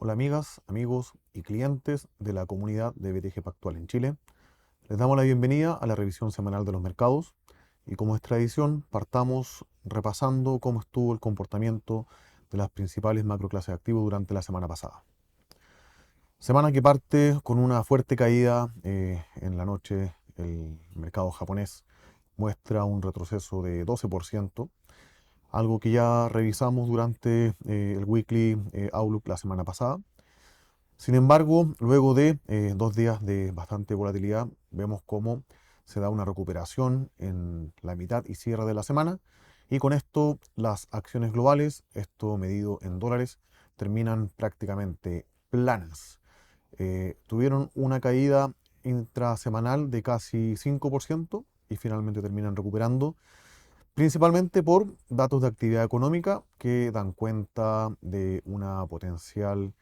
Hola amigas, amigos y clientes de la comunidad de BTG Pactual en Chile. Les damos la bienvenida a la revisión semanal de los mercados y como es tradición, partamos repasando cómo estuvo el comportamiento de las principales macroclases de activos durante la semana pasada. Semana que parte con una fuerte caída en la noche. El mercado japonés muestra un retroceso de 12%, algo que ya revisamos durante el Weekly Outlook la semana pasada. Sin embargo, luego de 2 días de bastante volatilidad, vemos cómo se da una recuperación en la mitad y cierre de la semana. Y con esto, las acciones globales, esto medido en dólares, terminan prácticamente planas. Tuvieron una caída intrasemanal de casi 5% y finalmente terminan recuperando, principalmente por datos de actividad económica que dan cuenta de una potencial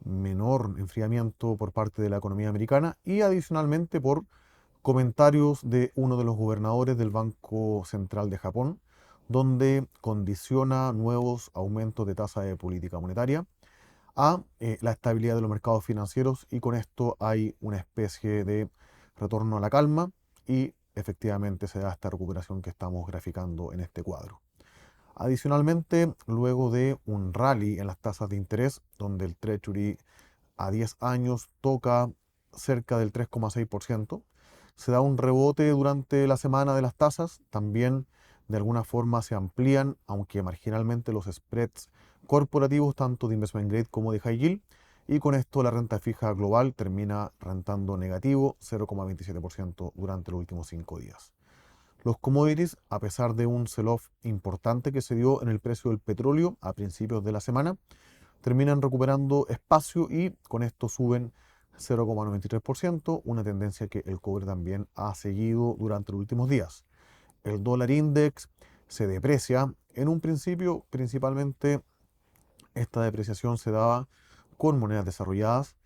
menor enfriamiento por parte de la economía americana y adicionalmente por comentarios de uno de los gobernadores del Banco Central de Japón, donde condiciona nuevos aumentos de tasa de política monetaria a la estabilidad de los mercados financieros, y con esto hay una especie de retorno a la calma y efectivamente se da esta recuperación que estamos graficando en este cuadro. Adicionalmente, luego de un rally en las tasas de interés, donde el Treasury a 10 años toca cerca del 3,6%, se da un rebote durante la semana de las tasas, también de alguna forma se amplían, aunque marginalmente, los spreads corporativos, tanto de investment grade como de high yield, y con esto la renta fija global termina rentando negativo 0,27% durante los últimos 5 días. Los commodities, a pesar de un sell-off importante que se dio en el precio del petróleo a principios de la semana, terminan recuperando espacio y con esto suben 0,93%, una tendencia que el cobre también ha seguido durante los últimos días. El dólar index se deprecia. En un principio, principalmente, esta depreciación se daba con monedas desarrolladas.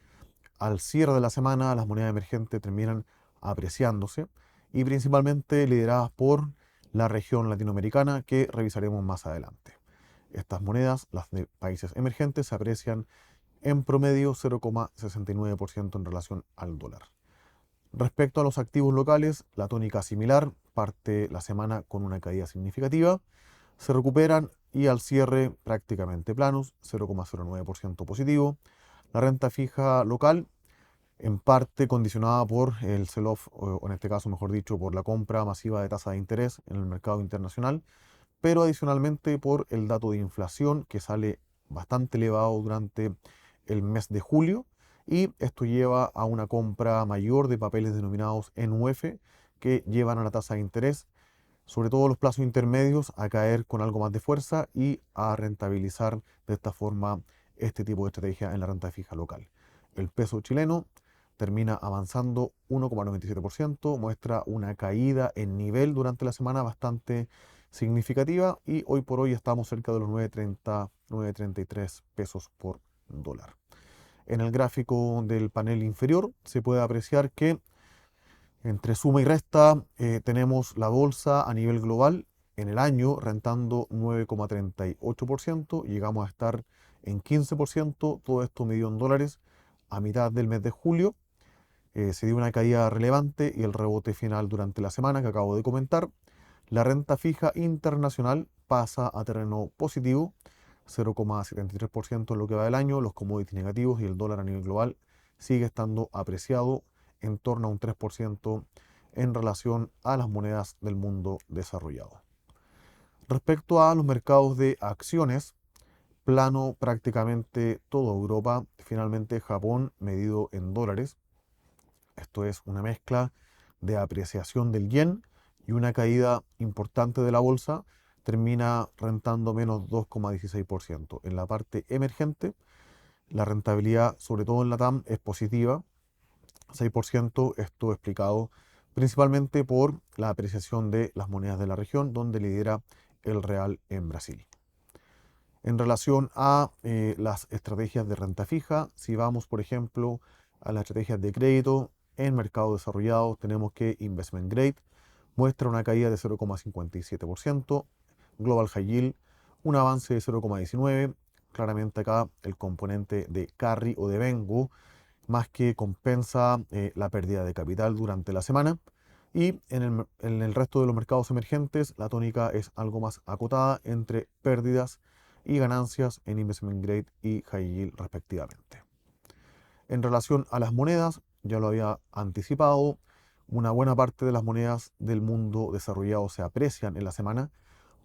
Al cierre de la semana, las monedas emergentes terminan apreciándose y principalmente lideradas por la región latinoamericana, que revisaremos más adelante. Estas monedas, las de países emergentes, se aprecian en promedio 0,69% en relación al dólar. Respecto a los activos locales, la tónica similar, parte la semana con una caída significativa, se recuperan y al cierre prácticamente planos, 0,09% positivo. La renta fija local, en parte condicionada por el sell-off, o en este caso, mejor dicho, por la compra masiva de tasa de interés en el mercado internacional, pero adicionalmente por el dato de inflación que sale bastante elevado durante el mes de julio, y esto lleva a una compra mayor de papeles denominados en UF que llevan a la tasa de interés, sobre todo los plazos intermedios, a caer con algo más de fuerza y a rentabilizar de esta forma este tipo de estrategia en la renta fija local. El peso chileno termina avanzando 1,97%, muestra una caída en nivel durante la semana bastante significativa y hoy por hoy estamos cerca de los 9,30, 9,33 pesos por dólar. En el gráfico del panel inferior se puede apreciar que entre suma y resta tenemos la bolsa a nivel global en el año rentando 9,38%, llegamos a estar en 15%, todo esto medido en dólares a mitad del mes de julio. Se dio una caída relevante y el rebote final durante la semana que acabo de comentar. La renta fija internacional pasa a terreno positivo, 0,73% en lo que va del año, los commodities negativos y el dólar a nivel global sigue estando apreciado en torno a un 3% en relación a las monedas del mundo desarrollado. Respecto a los mercados de acciones, plano prácticamente toda Europa, finalmente Japón medido en dólares. Esto es una mezcla de apreciación del yen y una caída importante de la bolsa, termina rentando menos 2,16%. En la parte emergente, la rentabilidad, sobre todo en la TAM, es positiva, 6%, esto explicado principalmente por la apreciación de las monedas de la región, donde lidera el real en Brasil. En relación a las estrategias de renta fija, si vamos, por ejemplo, a las estrategias de crédito en mercado desarrollado, tenemos que Investment Grade muestra una caída de 0,57%, Global High Yield un avance de 0,19%, claramente acá el componente de carry o de vengo, más que compensa la pérdida de capital durante la semana. Y en el resto de los mercados emergentes, la tónica es algo más acotada entre pérdidas y ganancias en investment grade y high yield respectivamente. En relación a las monedas, ya lo había anticipado, una buena parte de las monedas del mundo desarrollado se aprecian en la semana,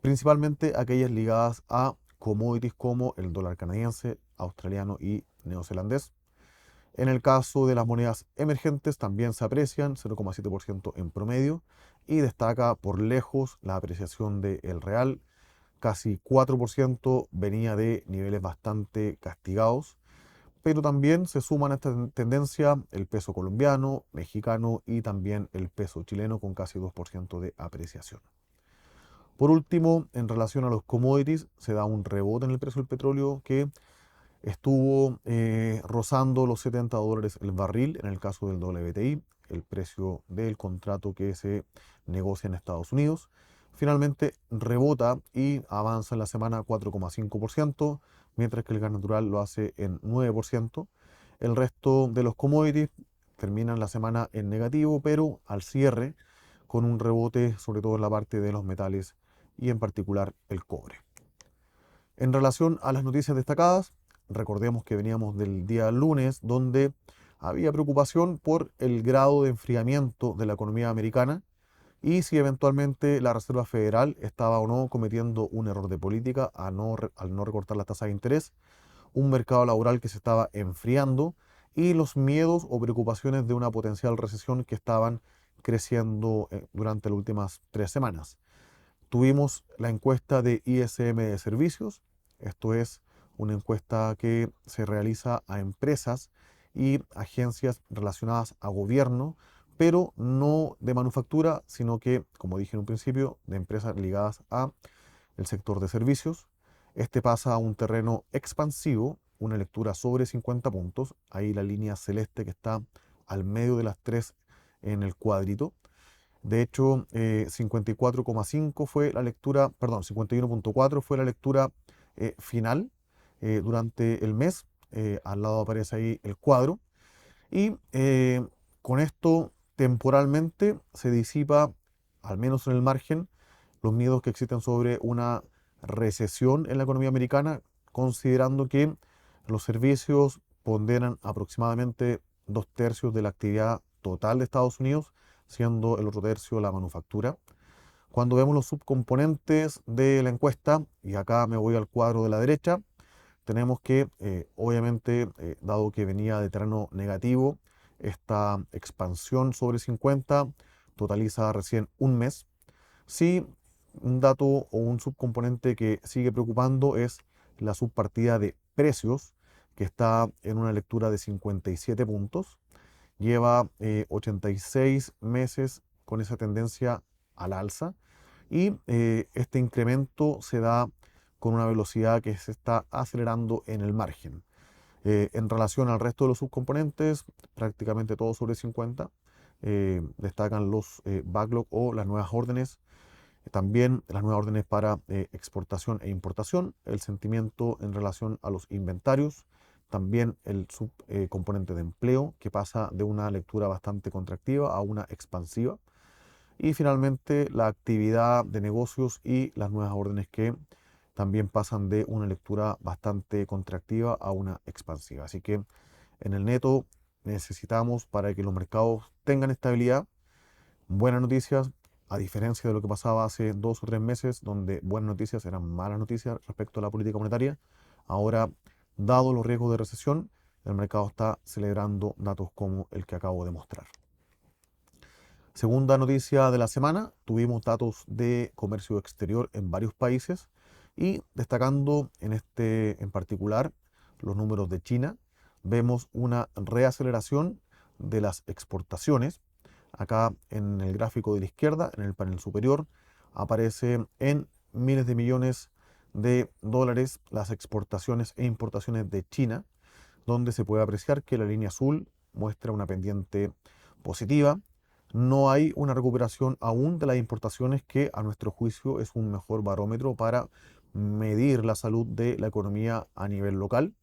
principalmente aquellas ligadas a commodities como el dólar canadiense, australiano y neozelandés. En el caso de las monedas emergentes también se aprecian 0,7% en promedio y destaca por lejos la apreciación del real, casi 4% venía de niveles bastante castigados, pero también se suman a esta tendencia el peso colombiano, mexicano y también el peso chileno con casi 2% de apreciación. Por último, en relación a los commodities, se da un rebote en el precio del petróleo que estuvo rozando los $70 el barril en el caso del WTI, el precio del contrato que se negocia en Estados Unidos. Finalmente rebota y avanza en la semana 4,5%, mientras que el gas natural lo hace en 9%. El resto de los commodities terminan la semana en negativo, pero al cierre con un rebote sobre todo en la parte de los metales y en particular el cobre. En relación a las noticias destacadas, recordemos que veníamos del día lunes donde había preocupación por el grado de enfriamiento de la economía americana y si eventualmente la Reserva Federal estaba o no cometiendo un error de política al no recortar las tasas de interés, un mercado laboral que se estaba enfriando y los miedos o preocupaciones de una potencial recesión que estaban creciendo durante las últimas 3 semanas. Tuvimos la encuesta de ISM de servicios, esto es una encuesta que se realiza a empresas y agencias relacionadas a gobierno, pero no de manufactura, sino que, como dije en un principio, de empresas ligadas a el sector de servicios. Este pasa a un terreno expansivo, una lectura sobre 50 puntos, ahí la línea celeste que está al medio de las tres en el cuadrito. De hecho, 54,5 fue la lectura, perdón, 51,4 fue la lectura final durante el mes. Al lado aparece ahí el cuadro. Y con esto temporalmente se disipa, al menos en el margen, los miedos que existen sobre una recesión en la economía americana, considerando que los servicios ponderan aproximadamente 2/3 de la actividad total de Estados Unidos, siendo el otro tercio la manufactura. Cuando vemos los subcomponentes de la encuesta, y acá me voy al cuadro de la derecha, tenemos que, obviamente, dado que venía de terreno negativo, esta expansión sobre 50 totaliza recién un mes. Sí, un dato o un subcomponente que sigue preocupando es la subpartida de precios, que está en una lectura de 57 puntos. Lleva 86 meses con esa tendencia al alza y este incremento se da con una velocidad que se está acelerando en el margen. En relación al resto de los subcomponentes, prácticamente todos sobre 50. Destacan los backlog o las nuevas órdenes, también las nuevas órdenes para exportación e importación, el sentimiento en relación a los inventarios, también el subcomponente de empleo, que pasa de una lectura bastante contractiva a una expansiva, y finalmente la actividad de negocios y las nuevas órdenes que también pasan de una lectura bastante contractiva a una expansiva. Así que en el neto necesitamos, para que los mercados tengan estabilidad, buenas noticias, a diferencia de lo que pasaba hace 2 o 3 meses, donde buenas noticias eran malas noticias respecto a la política monetaria. Ahora, dado los riesgos de recesión, el mercado está celebrando datos como el que acabo de mostrar. Segunda noticia de la semana, tuvimos datos de comercio exterior en varios países y destacando en particular los números de China, vemos una reaceleración de las exportaciones. Acá en el gráfico de la izquierda, en el panel superior, aparece en miles de millones de dólares las exportaciones e importaciones de China, donde se puede apreciar que la línea azul muestra una pendiente positiva. No hay una recuperación aún de las importaciones, que a nuestro juicio es un mejor barómetro para medir la salud de la economía a nivel local.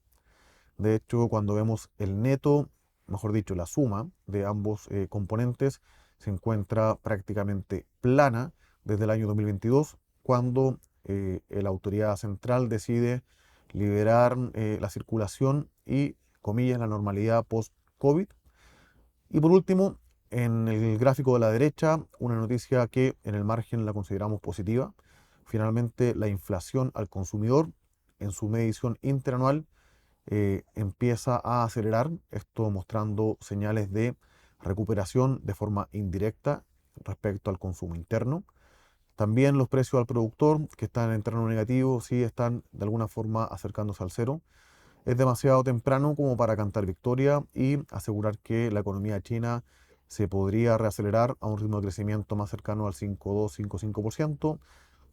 De hecho, cuando vemos el neto, mejor dicho, la suma de ambos componentes, se encuentra prácticamente plana desde el año 2022, cuando la autoridad central decide liberar la circulación y, comillas, la normalidad post-COVID. Y por último, en el gráfico de la derecha, una noticia que en el margen la consideramos positiva. Finalmente, la inflación al consumidor en su medición interanual empieza a acelerar, esto mostrando señales de recuperación de forma indirecta respecto al consumo interno. También los precios al productor, que están en terreno negativo, sí están de alguna forma acercándose al cero. Es demasiado temprano como para cantar victoria y asegurar que la economía china se podría reacelerar a un ritmo de crecimiento más cercano al 5,2-5,5%.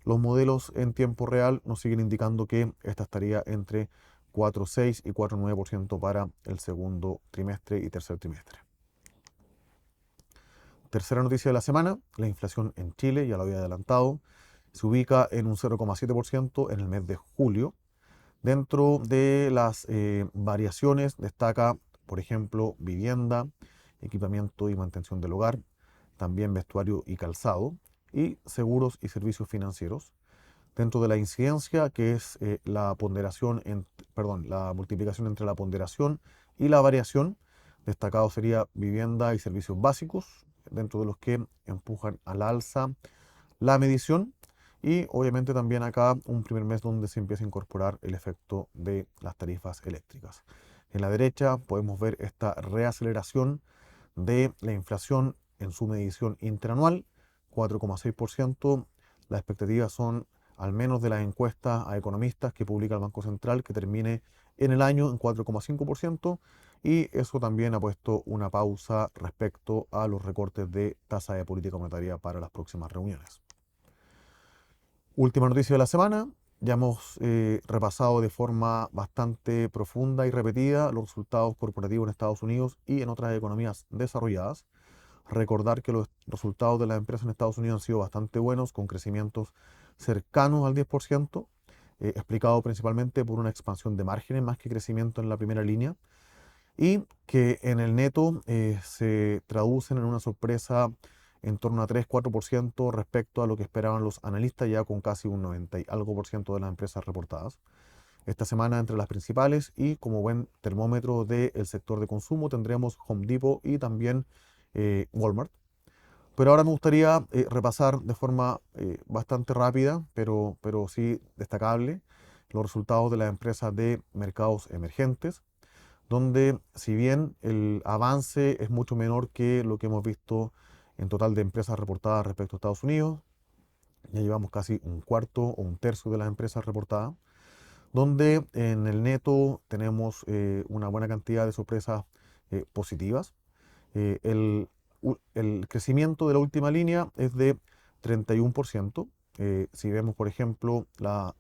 Los modelos en tiempo real nos siguen indicando que esta estaría entre 4,6 y 4,9% para el segundo trimestre y tercer trimestre. Tercera noticia de la semana, la inflación en Chile, ya lo había adelantado, se ubica en un 0,7% en el mes de julio. Dentro de las variaciones destaca, por ejemplo, vivienda, equipamiento y mantención del hogar, también vestuario y calzado, y seguros y servicios financieros. Dentro de la incidencia, que es la ponderación, la multiplicación entre la ponderación y la variación, destacado sería vivienda y servicios básicos, dentro de los que empujan al alza la medición. Y obviamente también acá un primer mes donde se empieza a incorporar el efecto de las tarifas eléctricas. En la derecha podemos ver esta reaceleración de la inflación en su medición interanual, 4,6%. Las expectativas son, al menos de las encuestas a economistas que publica el Banco Central, que termine en el año en 4,5%, y eso también ha puesto una pausa respecto a los recortes de tasa de política monetaria para las próximas reuniones. Última noticia de la semana. Ya hemos repasado de forma bastante profunda y repetida los resultados corporativos en Estados Unidos y en otras economías desarrolladas. Recordar que los resultados de las empresas en Estados Unidos han sido bastante buenos, con crecimientos cercanos al 10%, explicado principalmente por una expansión de márgenes más que crecimiento en la primera línea, y que en el neto se traducen en una sorpresa en torno a 3-4% respecto a lo que esperaban los analistas, ya con casi un 90 y algo por ciento de las empresas reportadas. Esta semana, entre las principales y como buen termómetro del sector de consumo, tendremos Home Depot y también Walmart. Pero ahora me gustaría repasar de forma bastante rápida, pero sí destacable, los resultados de las empresas de mercados emergentes, donde si bien el avance es mucho menor que lo que hemos visto en total de empresas reportadas respecto a Estados Unidos, ya llevamos casi un cuarto o un tercio de las empresas reportadas, donde en el neto tenemos una buena cantidad de sorpresas positivas. Eh, el, el crecimiento de la última línea es de 31%. Si vemos, por ejemplo, la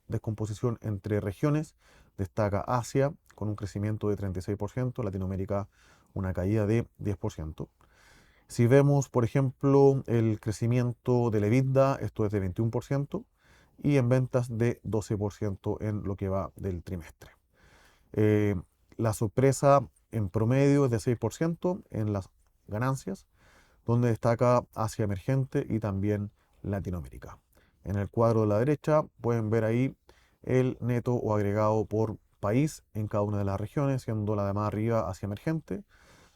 descomposición entre regiones, destaca Asia con un crecimiento de 36%, Latinoamérica una caída de 10%. Si vemos, por ejemplo, el crecimiento de la EBITDA, esto es de 21%, y en ventas de 12% en lo que va del trimestre. Eh, la sorpresa en promedio es de 6% en las ganancias, donde destaca Asia emergente y también Latinoamérica. En el cuadro de la derecha pueden ver ahí el neto o agregado por país en cada una de las regiones, siendo la de más arriba Asia emergente,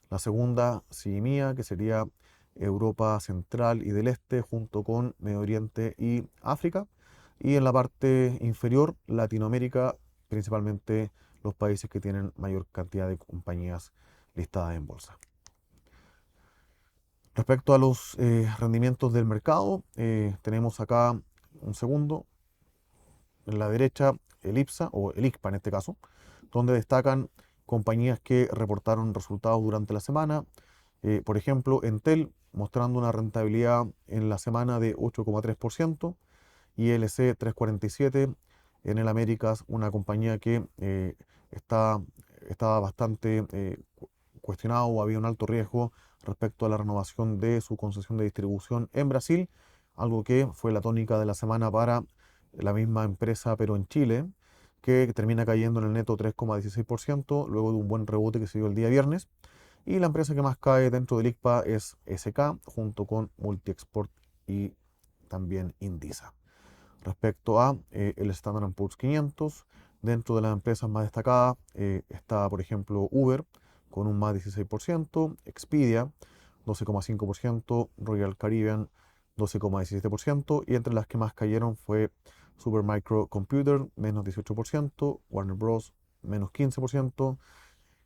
la segunda CIMIA, que sería Europa Central y del Este, junto con Medio Oriente y África, y en la parte inferior Latinoamérica, principalmente los países que tienen mayor cantidad de compañías listadas en bolsa. Respecto a los rendimientos del mercado, tenemos acá un segundo, en la derecha el IPSA o el ICPA en este caso, donde destacan compañías que reportaron resultados durante la semana. Por ejemplo, Entel mostrando una rentabilidad en la semana de 8,3%, ILC 3,47%, en el Américas una compañía que estaba bastante cuestionado o había un alto riesgo respecto a la renovación de su concesión de distribución en Brasil, algo que fue la tónica de la semana para la misma empresa pero en Chile, que termina cayendo en el neto 3,16% luego de un buen rebote que se dio el día viernes. Y la empresa que más cae dentro del ICPA es SK, junto con Multiexport y también Indisa. Respecto a el Standard Poor's 500, dentro de las empresas más destacadas está, por ejemplo, Uber con un más 16%, Expedia 12,5%, Royal Caribbean 12,17% y entre las que más cayeron fue Supermicro Computer menos 18%, Warner Bros. Menos 15%,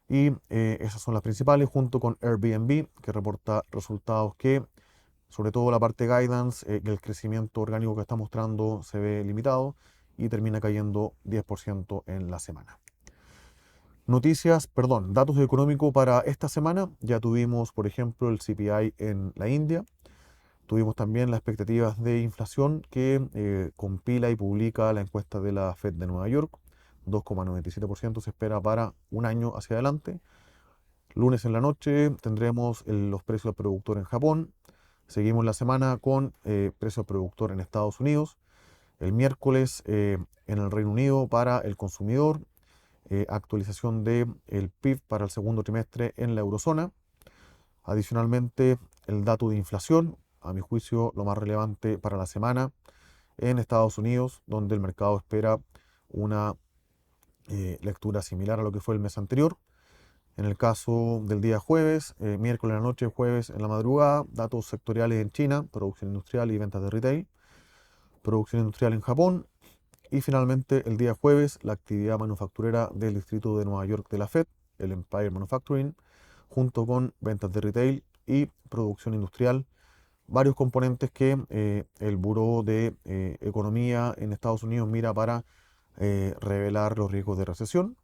y esas son las principales, junto con Airbnb, que reporta resultados que, sobre todo la parte guidance, que el crecimiento orgánico que está mostrando se ve limitado y termina cayendo 10% en la semana. Datos económicos para esta semana. Ya tuvimos, por ejemplo, el CPI en la India. Tuvimos también las expectativas de inflación que compila y publica la encuesta de la Fed de Nueva York. 2,97% se espera para un año hacia adelante. Lunes en la noche tendremos los precios al productor en Japón. Seguimos la semana con precios al productor en Estados Unidos. El miércoles en el Reino Unido para el consumidor. Actualización del PIB para el segundo trimestre en la eurozona. Adicionalmente, el dato de inflación, a mi juicio, lo más relevante para la semana en Estados Unidos, donde el mercado espera una lectura similar a lo que fue el mes anterior. En el caso del día jueves, miércoles en la noche, jueves en la madrugada, datos sectoriales en China, producción industrial y ventas de retail, producción industrial en Japón y finalmente el día jueves la actividad manufacturera del distrito de Nueva York de la Fed, el Empire Manufacturing, junto con ventas de retail y producción industrial, varios componentes que el Buró de Economía en Estados Unidos mira para revelar los riesgos de recesión.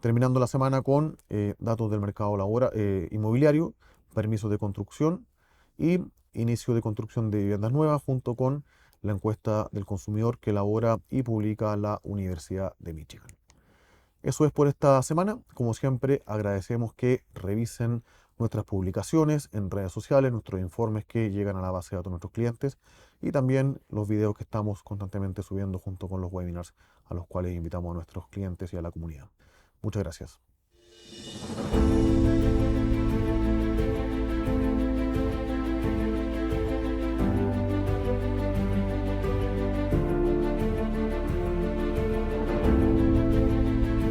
Terminando la semana con datos del mercado inmobiliario, permisos de construcción y inicio de construcción de viviendas nuevas, junto con la encuesta del consumidor que elabora y publica la Universidad de Michigan. Eso es por esta semana. Como siempre, agradecemos que revisen nuestras publicaciones en redes sociales, nuestros informes que llegan a la base de datos de nuestros clientes y también los videos que estamos constantemente subiendo junto con los webinars a los cuales invitamos a nuestros clientes y a la comunidad. Muchas gracias.